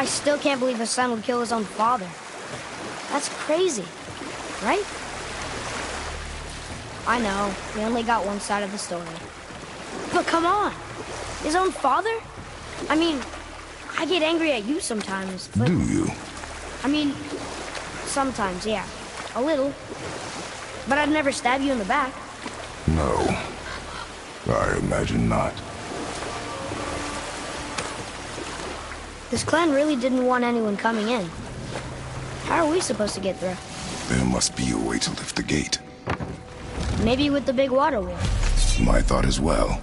I still can't believe a son would kill his own father. That's crazy, right? I know, we only got one side of the story. But come on, his own father? I mean, I get angry at you sometimes, but... Do you? I mean, sometimes, yeah. A little. But I'd never stab you in the back. No. I imagine not. This clan really didn't want anyone coming in. How are we supposed to get through? There must be a way to lift the gate. Maybe with the big water wheel. My thought as well.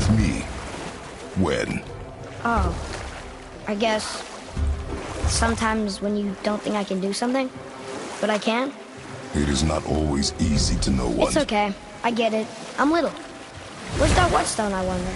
with me. When? Oh, I guess sometimes when you don't think I can do something, but I can. It is not always easy to know what. It's okay. I get it. I'm little. Where's that whetstone, I wonder?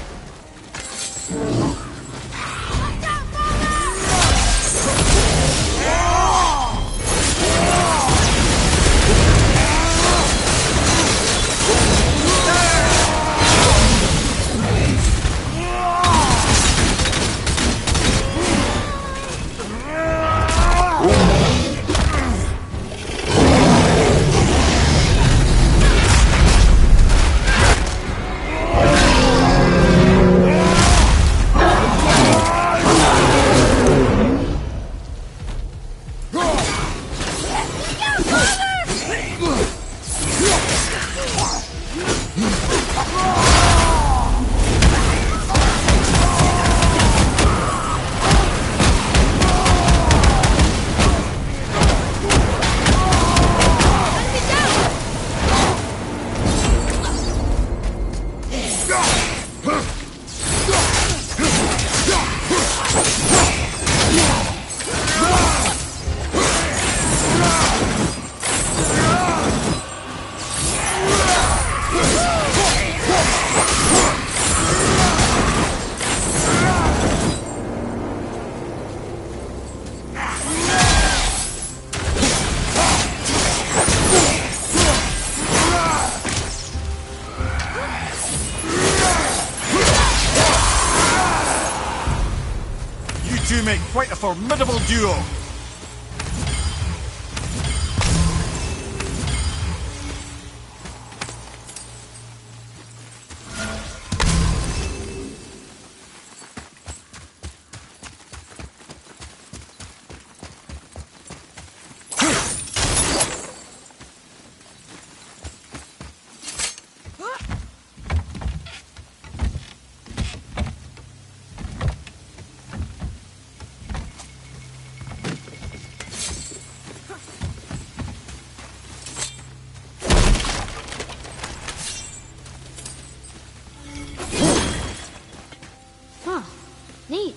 You make quite a formidable duo. Neat.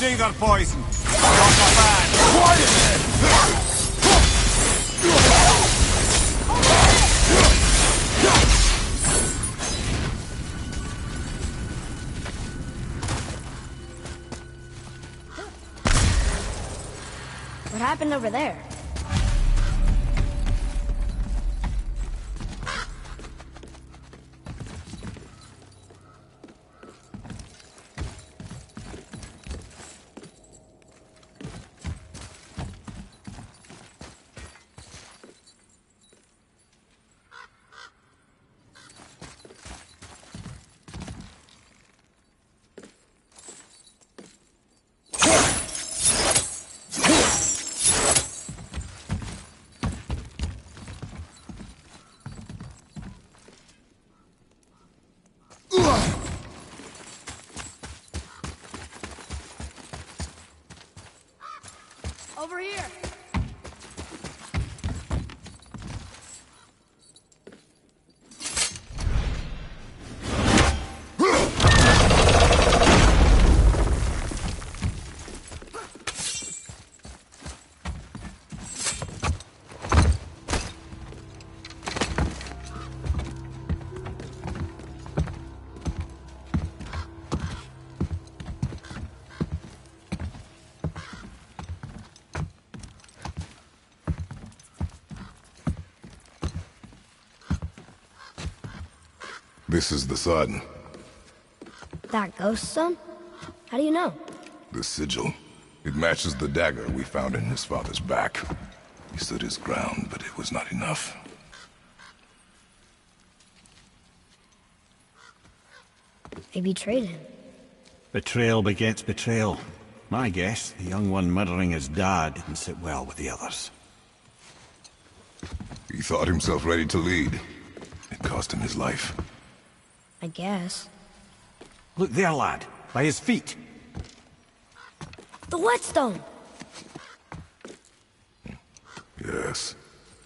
say they're poison. Not a fan. What happened over there? Over here! This is the sun. That ghost son? How do you know? The sigil. It matches the dagger we found in his father's back. He stood his ground, but it was not enough. They betrayed him. Betrayal begets betrayal. My guess, the young one murdering his dad didn't sit well with the others. He thought himself ready to lead. It cost him his life. I guess. Look there, lad. By his feet. The whetstone! Yes.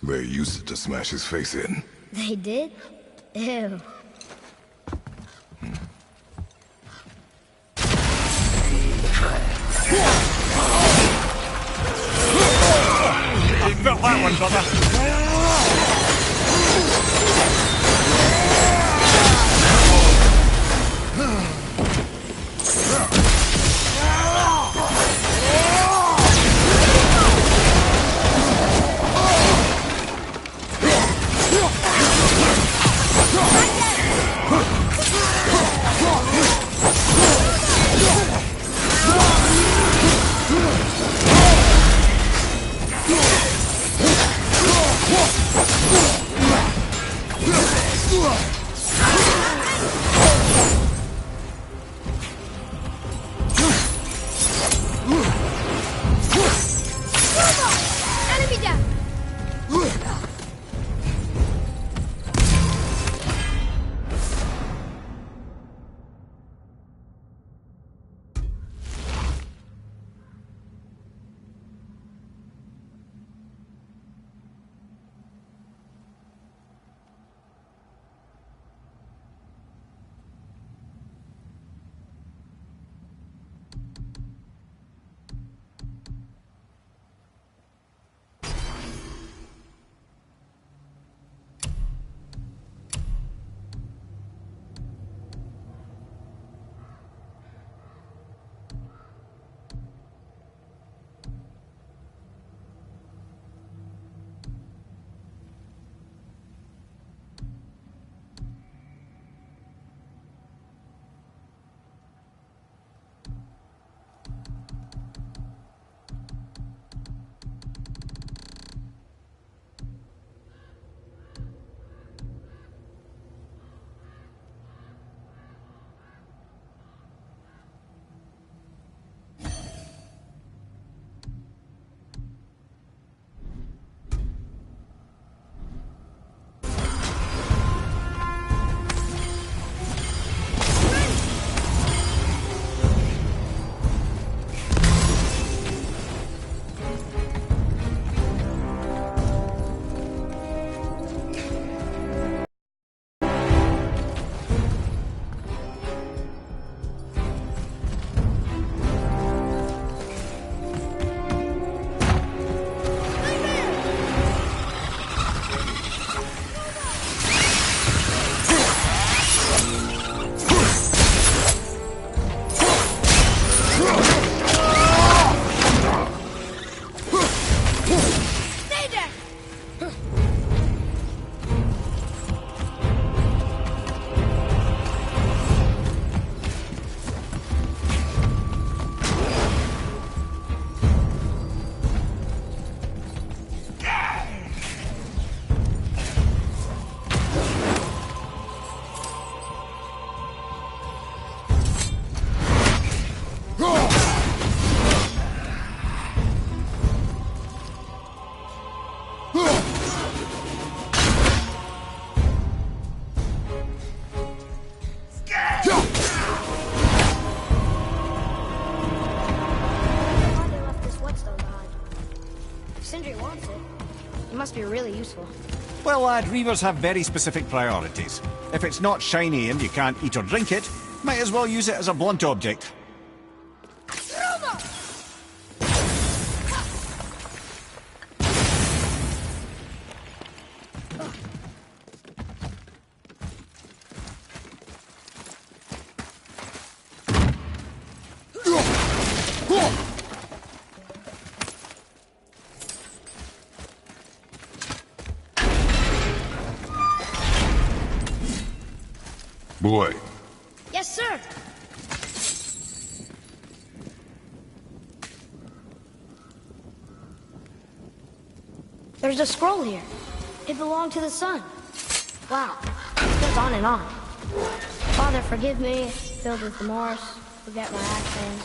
They used it to smash his face in. They did? Ew. I felt that one, brother. Enemy down! must be really useful. Well, lad, reavers have very specific priorities. If it's not shiny and you can't eat or drink it, might as well use it as a blunt object. Boy. Yes, sir. There's a scroll here. It belonged to the sun. Wow. It goes on and on. Father, forgive me, filled with remorse, forget my actions.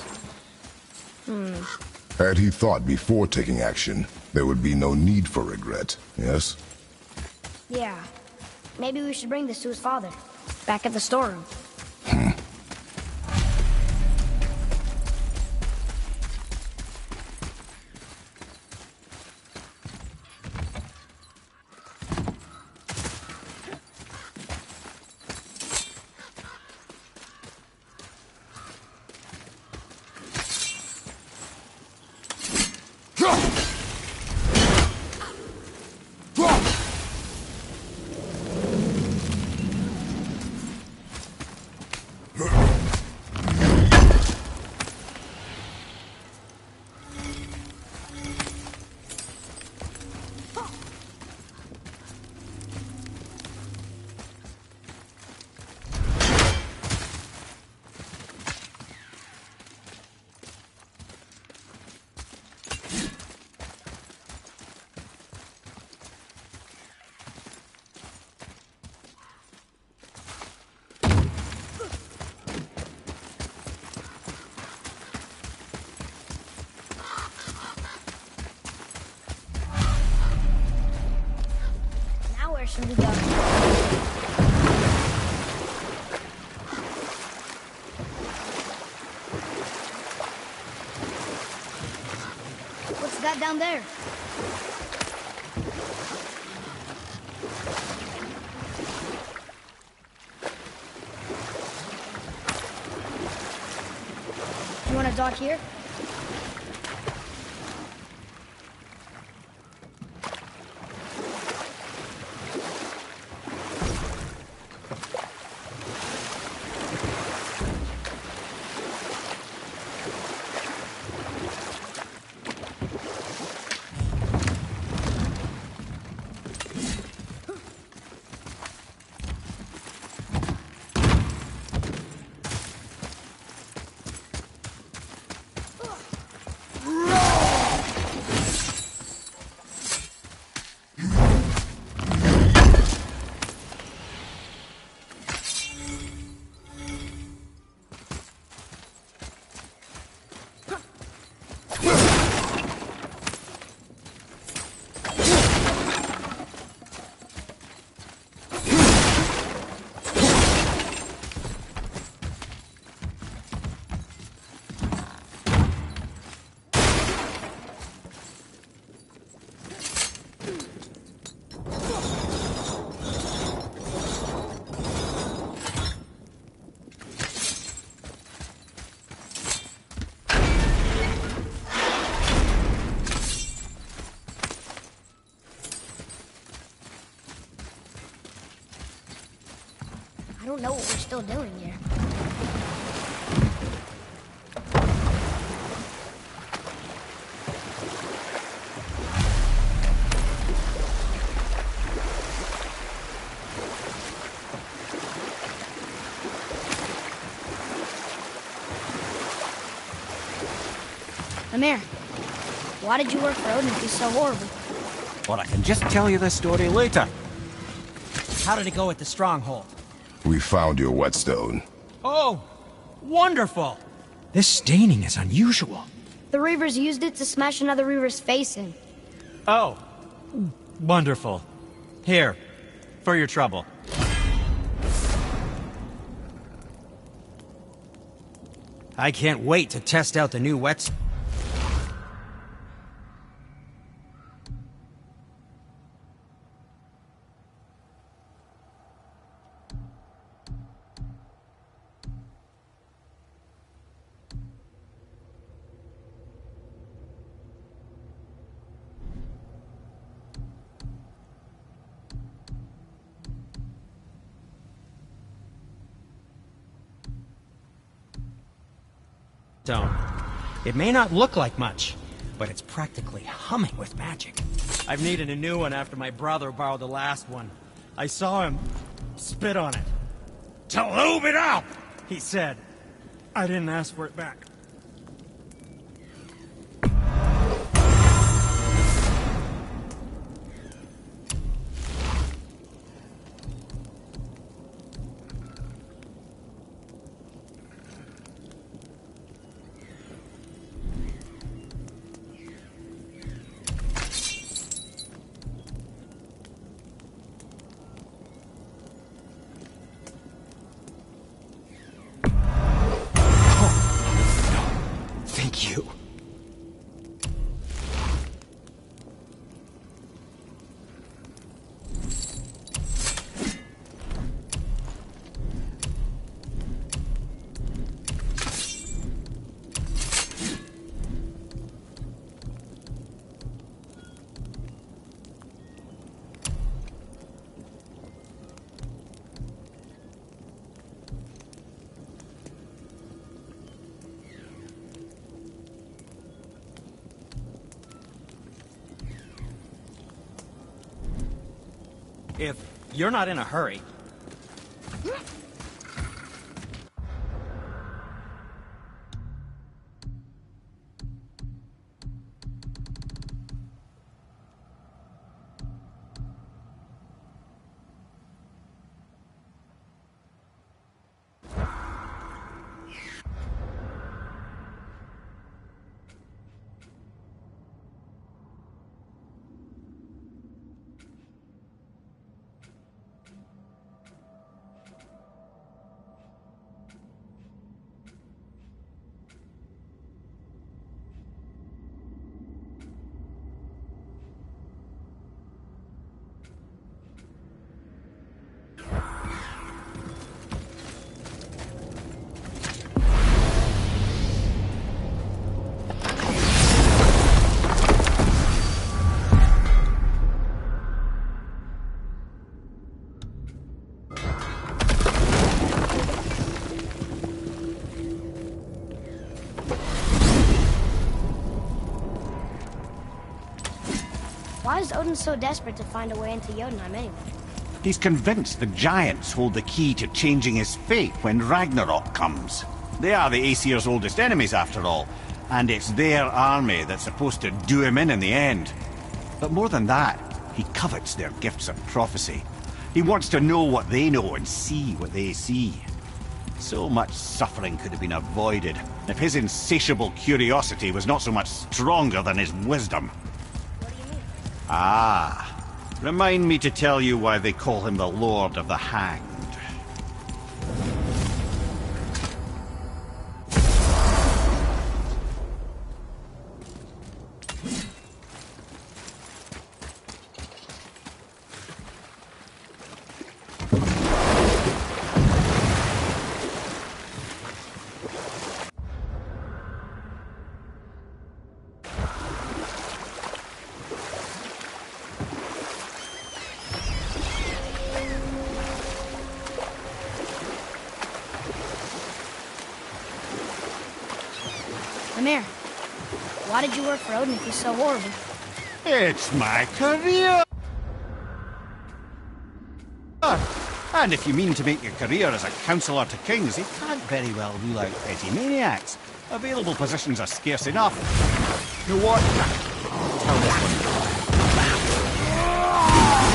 Had he thought before taking action, there would be no need for regret, yes? Yeah. Maybe we should bring this to his father. Back at the storeroom. Where should we go? What's that down there? You want to dock here? I don't know what we're still doing here. Amir, why did you work for Odin if he's so horrible? Or I can just tell you the story later. How did it go at the stronghold? We found your whetstone. Oh, wonderful! This staining is unusual. The Reavers used it to smash another Reaver's face in. Oh, wonderful. Here, for your trouble. I can't wait to test out the new wet... stone. It may not look like much, but it's practically humming with magic. I've needed a new one after my brother borrowed the last one. I saw him spit on it. "To lube it up!" he said. I didn't ask for it back. Thank you. If you're not in a hurry. Why is Odin so desperate to find a way into Jotunheim anyway? He's convinced the giants hold the key to changing his fate when Ragnarok comes. They are the Aesir's oldest enemies, after all, and it's their army that's supposed to do him in the end. But more than that, he covets their gifts of prophecy. He wants to know what they know and see what they see. So much suffering could have been avoided if his insatiable curiosity was not so much stronger than his wisdom. What do you mean? Ah, remind me to tell you why they call him the Lord of the Hanged. Amir, why did you work for Odin if he's so horrible? It's my career! And if you mean to make your career as a counselor to kings, you can't very well rule out petty maniacs. Available positions are scarce enough. You know what? Tell this one.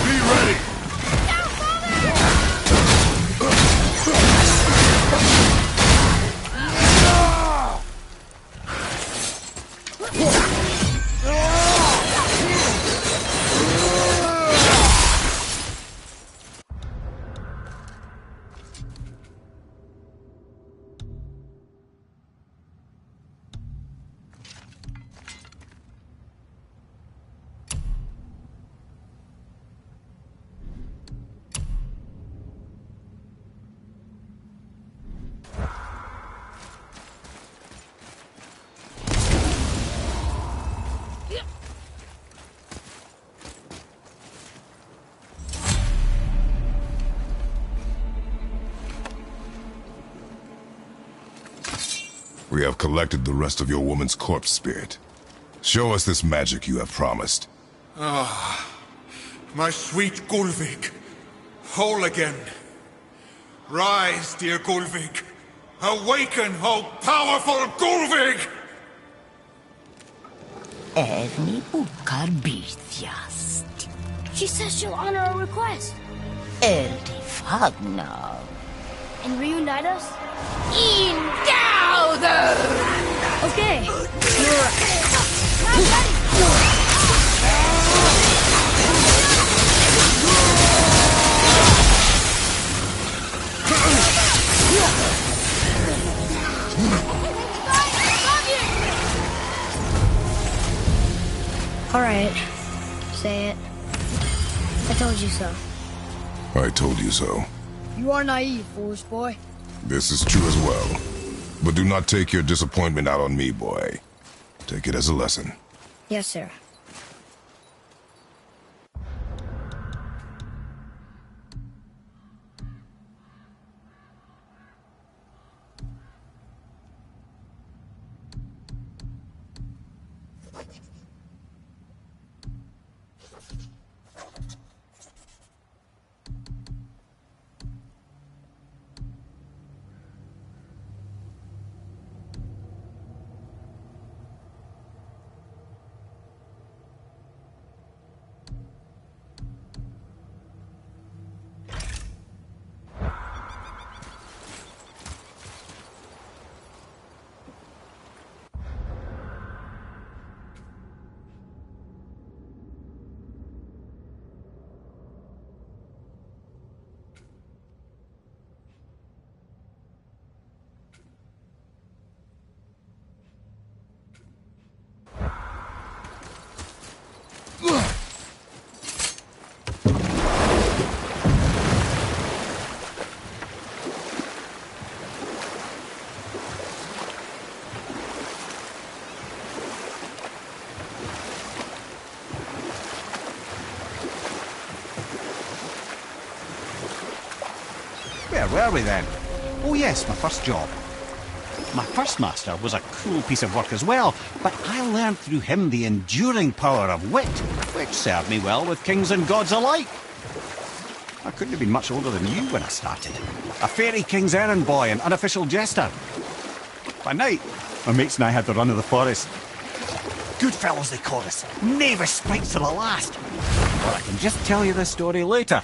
Be ready! We have collected the rest of your woman's corpse spirit. Show us this magic you have promised. My sweet Gulvik, whole again. Rise, dear Gulvik. Awaken, O powerful Gulvik! Erni bukar bitjast. She says she'll honor our request Erdi fagnar. and reunite us. In gauder! Okay. You're right. All right. Say it. I told you so. I told you so. You are naive, foolish boy. This is true as well. But do not take your disappointment out on me, boy. Take it as a lesson. Yes, sir. Where were we then? Oh yes, my first job. My first master was a cruel piece of work as well, but I learned through him the enduring power of wit, which served me well with kings and gods alike. I couldn't have been much older than you when I started. A fairy king's errand boy and unofficial jester. By night, my mates and I had the run of the forest. Good fellows they called us. Knavish sprites to the last. But I can just tell you this story later.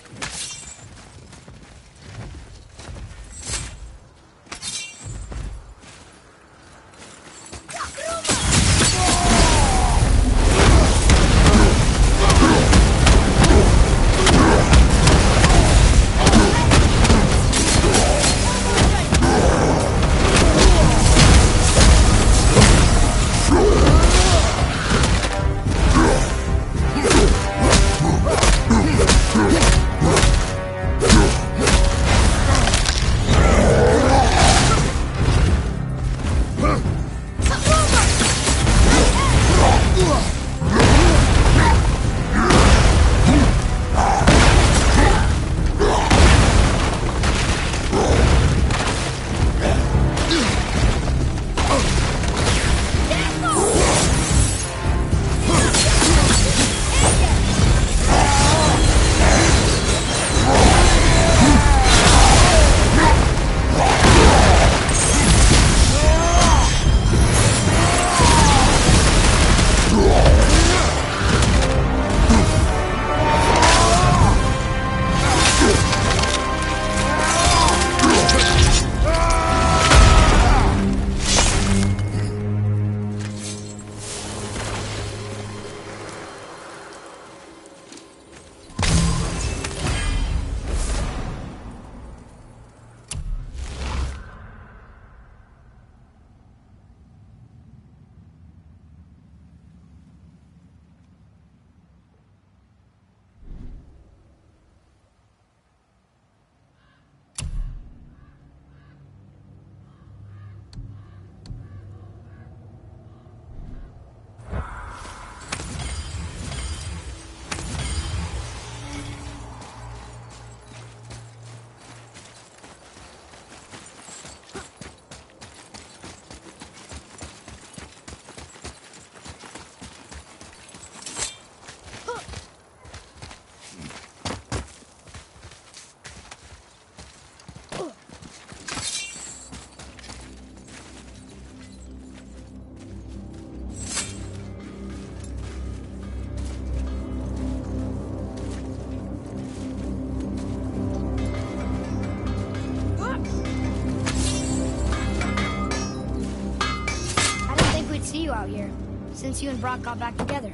out here since you and Brock got back together.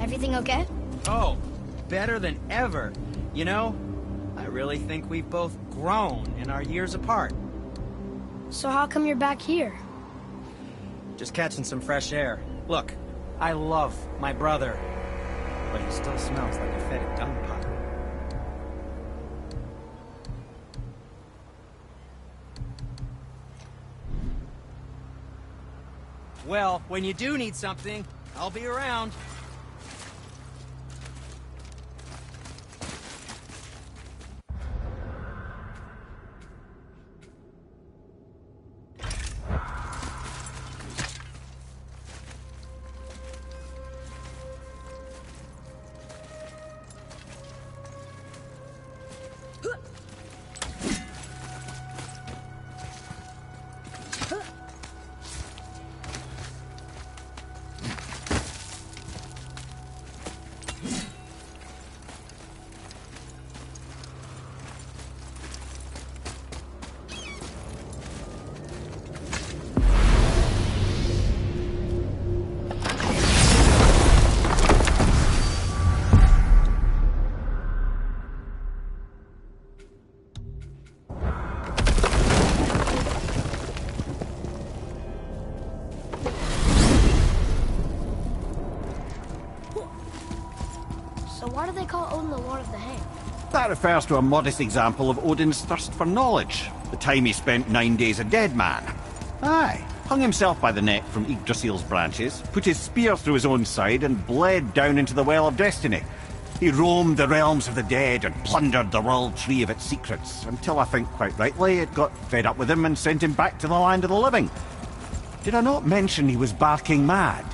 Everything okay? Oh, better than ever. You know, I really think we've both grown in our years apart. So how come you're back here? Just catching some fresh air. Look, I love my brother, but he still smells like a fetid dung pile. Well, when you do need something, I'll be around. So why do they call Odin the Lord of the Hang? That refers to a modest example of Odin's thirst for knowledge. The time he spent 9 days a dead man. Aye, hung himself by the neck from Yggdrasil's branches, put his spear through his own side and bled down into the Well of Destiny. He roamed the realms of the dead and plundered the World Tree of its secrets, until I think quite rightly it got fed up with him and sent him back to the land of the living. Did I not mention he was barking mad?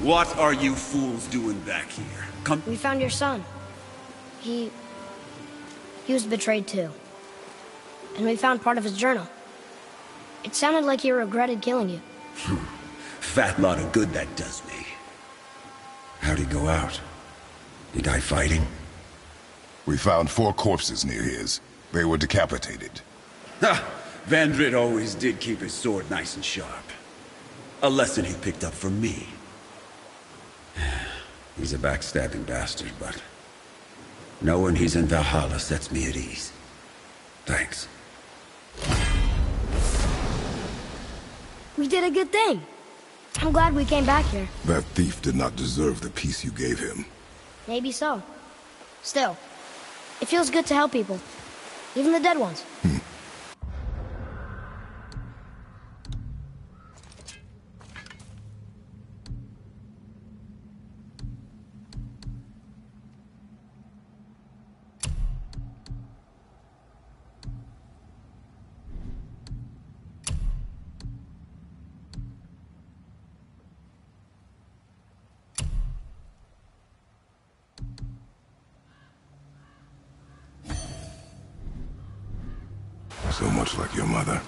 What are you fools doing back here? Come... We found your son. He was betrayed too. And we found part of his journal. It sounded like he regretted killing you. Fat lot of good that does me. How'd he go out? He die fighting? We found 4 corpses near his. They were decapitated. Ha! Vandrit always did keep his sword nice and sharp. A lesson he picked up from me. He's a backstabbing bastard, but knowing he's in Valhalla sets me at ease. Thanks. We did a good thing. I'm glad we came back here. That thief did not deserve the peace you gave him. Maybe so. Still, it feels good to help people. Even the dead ones. So much like your mother.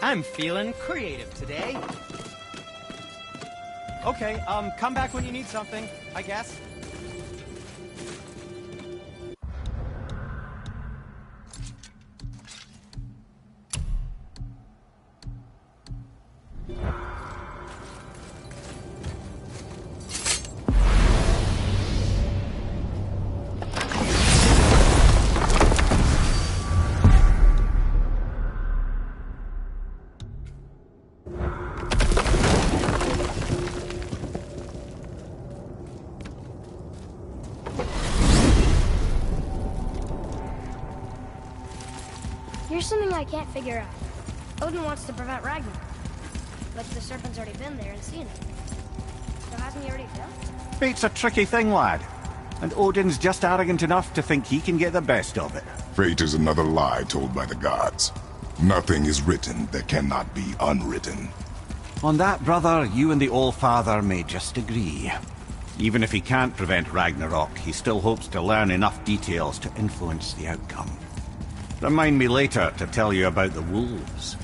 I'm feeling creative today. Okay, come back when you need something, I guess. Here's something I can't figure out. Odin wants to prevent Ragnarok, but the serpent's already been there and seen it. So hasn't he already failed? Fate's a tricky thing, lad. And Odin's just arrogant enough to think he can get the best of it. Fate is another lie told by the gods. Nothing is written that cannot be unwritten. On that, brother, you and the All-Father may just agree. Even if he can't prevent Ragnarok, he still hopes to learn enough details to influence the outcome. Remind me later to tell you about the wolves.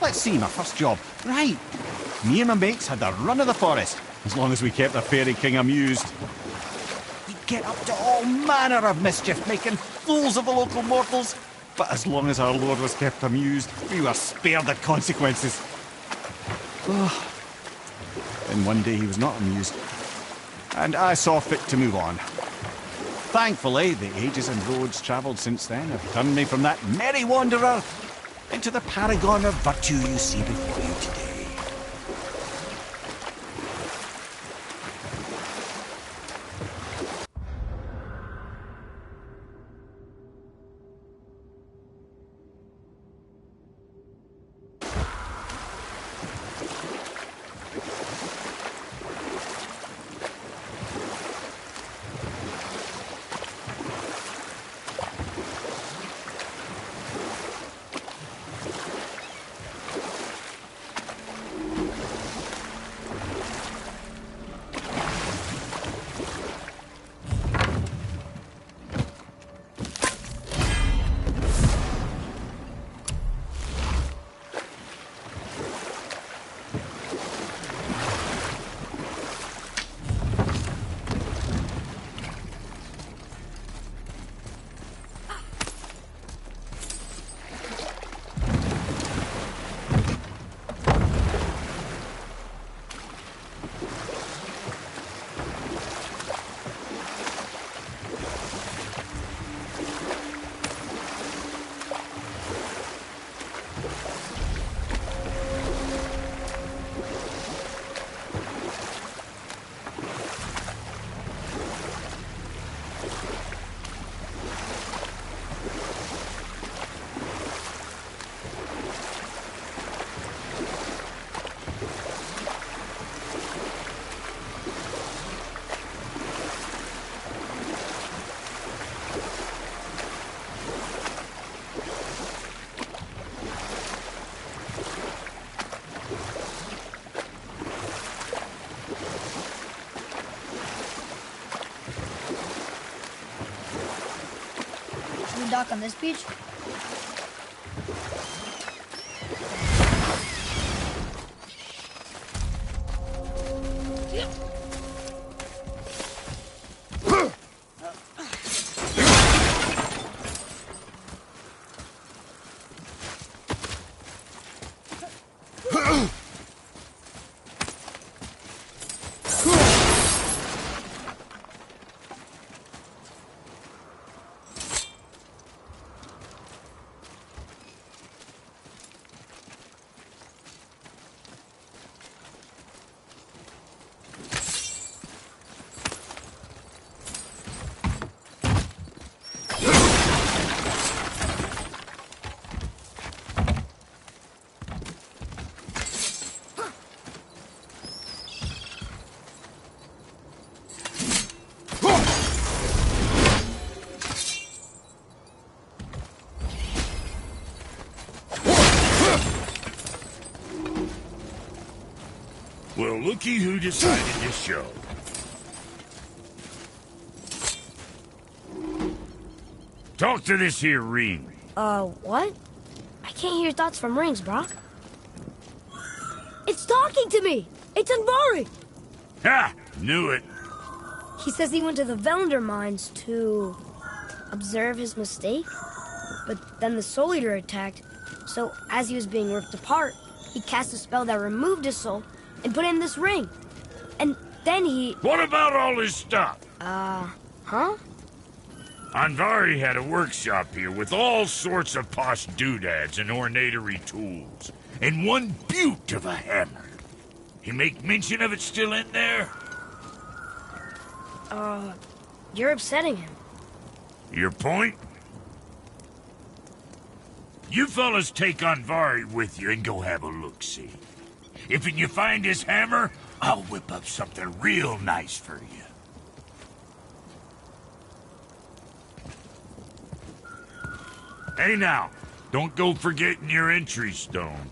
Let's see, my first job. Right. Me and my mates had the run of the forest, as long as we kept the Fairy King amused. We'd get up to all manner of mischief, making fools of the local mortals. But as long as our lord was kept amused, we were spared the consequences. Then one day he was not amused, and I saw fit to move on. Thankfully, the ages and roads travelled since then have turned me from that merry wanderer into the paragon of virtue you see before you today. dock on this beach? Well, looky who decided to show. Talk to this here ring. What? I can't hear thoughts from rings, Brock. It's talking to me! It's Andvari! Ha! Knew it. He says he went to the Velander mines to observe his mistake, but then the Soul Eater attacked, so as he was being ripped apart, he cast a spell that removed his soul and put it in this ring. And then he... What about all his stuff? Huh? Andvari had a workshop here with all sorts of posh doodads and ornatory tools, and one beaut of a hammer. He make mention of it still in there? You're upsetting him. Your point? You fellas take Andvari with you and go have a look-see. If you find his hammer, I'll whip up something real nice for you. Hey now, don't go forgetting your entry stone.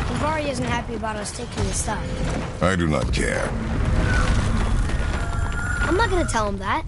Andvari isn't happy about us taking his stuff. I do not care. I'm not gonna tell him that.